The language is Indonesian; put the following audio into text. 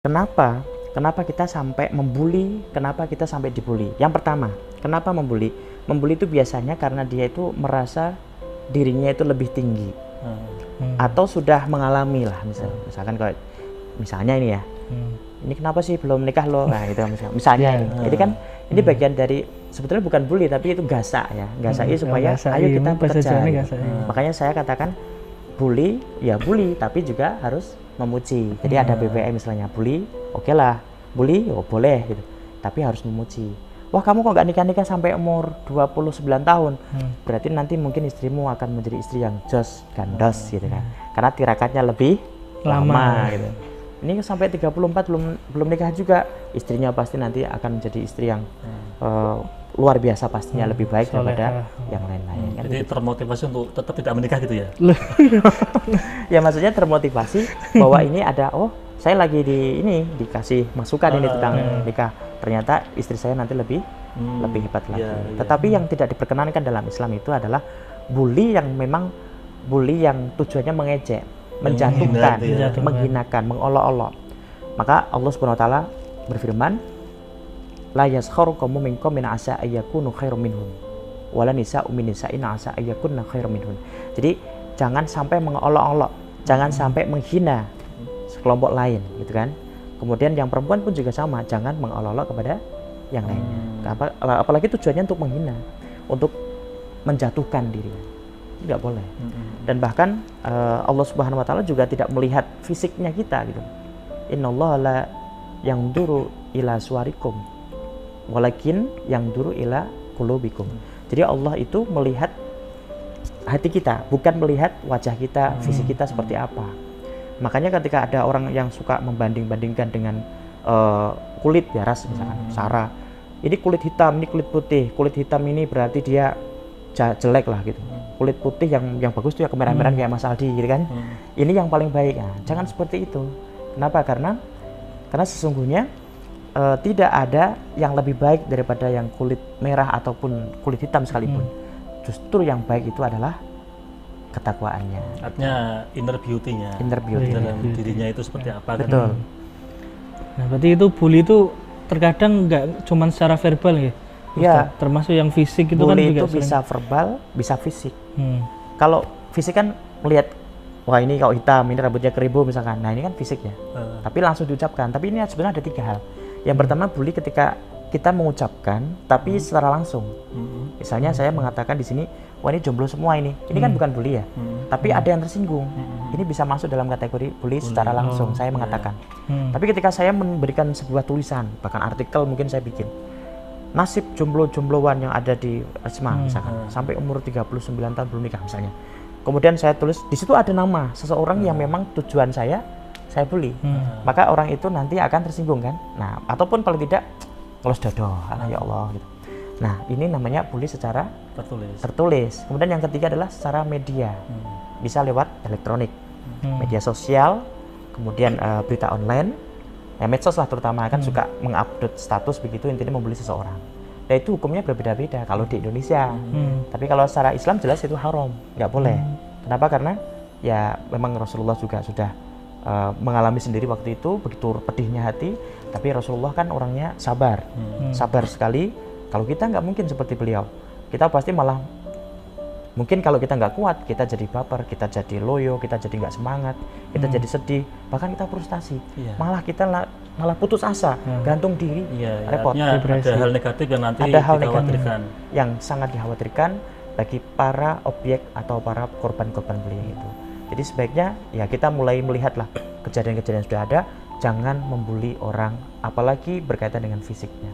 Kenapa? Kenapa kita sampai membuli? Kenapa kita sampai dibully? Yang pertama, kenapa membuli? Membuli itu biasanya karena dia itu merasa dirinya itu lebih tinggi, atau sudah mengalami lah, misalkan kalau misalnya ini ya, ini kenapa sih belum nikah lo? Nah itu misalnya ini kan ini bagian dari sebetulnya bukan bully tapi itu gasak ya, gasai supaya ayo kita bekerja. Makanya saya katakan bully ya bully tapi juga harus memuji. Jadi ada BBM misalnya bully, oke lah, bully oh boleh gitu. Tapi harus memuji. Wah, kamu kok nggak nikah-nikah sampai umur 29 tahun? Berarti nanti mungkin istrimu akan menjadi istri yang jos, gandos gitu kan. Karena tirakatnya lebih lama gitu. Ini sampai 34 belum nikah juga, istrinya pasti nanti akan menjadi istri yang luar biasa pastinya, lebih baik daripada yang lain-lain. Kan jadi gitu. Termotivasi untuk tetap tidak menikah gitu ya? Ya maksudnya termotivasi bahwa ini ada, oh saya lagi dikasih masukan ini tentang nikah, ternyata istri saya nanti lebih hebat lagi. Tetapi yang tidak diperkenankan dalam Islam itu adalah bully yang memang bully yang tujuannya mengejek, menjatuhkan, menghinakan, mengolok-olok. Maka Allah Subhanahu wa taala berfirman, la yaskharu qaumun min qaumin asa ayyakunu khairum minhum wala nisa'u min nisa'in asa ayyakunna khairum minhum. Jadi jangan sampai mengolok-olok, jangan sampai menghina sekelompok lain gitu kan. Kemudian yang perempuan pun juga sama, jangan mengolok-olok kepada yang lainnya. Apalagi tujuannya untuk menghina, untuk menjatuhkan diri. Nggak boleh. Dan bahkan Allah Subhanahu wa taala juga tidak melihat fisiknya kita gitu. Innallaha la yanzuru ila suwarikum walakin yanzuru ila qulubikum. Jadi Allah itu melihat hati kita, bukan melihat wajah kita, fisik kita seperti apa. Makanya ketika ada orang yang suka membanding-bandingkan dengan kulit ya, ras misalkan Sarah, ini kulit hitam, ini kulit putih. Kulit hitam ini berarti dia jelek lah gitu. Kulit putih yang bagus tuh ya kemerah-merahan kayak Mas Aldi gitu kan. Ini yang paling baik. Nah, jangan seperti itu. Kenapa? Karena sesungguhnya tidak ada yang lebih baik daripada yang kulit merah ataupun kulit hitam sekalipun. Justru yang baik itu adalah ketakwaannya. Artinya inner beauty-nya. Inner beauty dalam dirinya itu seperti apa? Betul. Kan? Nah, berarti itu bully itu terkadang nggak cuma secara verbal ya? Ya, termasuk yang fisik itu kan bully juga itu bisa verbal, bisa fisik. Kalau fisik kan melihat, wah ini kau hitam, ini rambutnya keribu misalkan. Nah ini kan fisik ya. Tapi langsung diucapkan. Tapi ini sebenarnya ada 3 hal. Yang pertama bully ketika kita mengucapkan, tapi secara langsung. Misalnya saya mengatakan di sini, wah ini jomblo semua ini. Ini kan bukan bully ya. Tapi ada yang tersinggung. Ini bisa masuk dalam kategori bully secara langsung. Saya mengatakan. Tapi ketika saya memberikan sebuah tulisan, bahkan artikel mungkin saya bikin, nasib jomblo-jombloan yang ada di Asma misalkan, sampai umur 39 tahun belum nikah misalnya. Kemudian saya tulis di situ ada nama seseorang yang memang tujuan saya bully. Maka orang itu nanti akan tersinggung kan. Nah, ataupun paling tidak ngelos dodo, ya Allah gitu. Nah, ini namanya bully secara tertulis. Kemudian yang ketiga adalah secara media. Bisa lewat elektronik, media sosial, kemudian berita online. Ya, medsos lah terutama kan suka mengupdate status begitu, intinya membuli seseorang. Nah itu hukumnya berbeda-beda kalau di Indonesia. Tapi kalau secara Islam jelas itu haram, nggak boleh. Kenapa? Karena ya memang Rasulullah juga sudah mengalami sendiri waktu itu, begitu pedihnya hati. Tapi Rasulullah kan orangnya sabar, sabar sekali. Kalau kita nggak mungkin seperti beliau. Kita pasti malah mungkin kalau kita nggak kuat, kita jadi baper, kita jadi loyo, kita jadi nggak semangat, kita jadi sedih, bahkan kita frustasi. Malah kita malah putus asa, gantung diri, repot. Ada hal negatif yang nanti ada hal dikhawatirkan. Yang sangat dikhawatirkan bagi para objek atau para korban-korban bullying itu. Jadi sebaiknya ya kita mulai melihatlah kejadian-kejadian yang sudah ada, jangan membuli orang, apalagi berkaitan dengan fisiknya.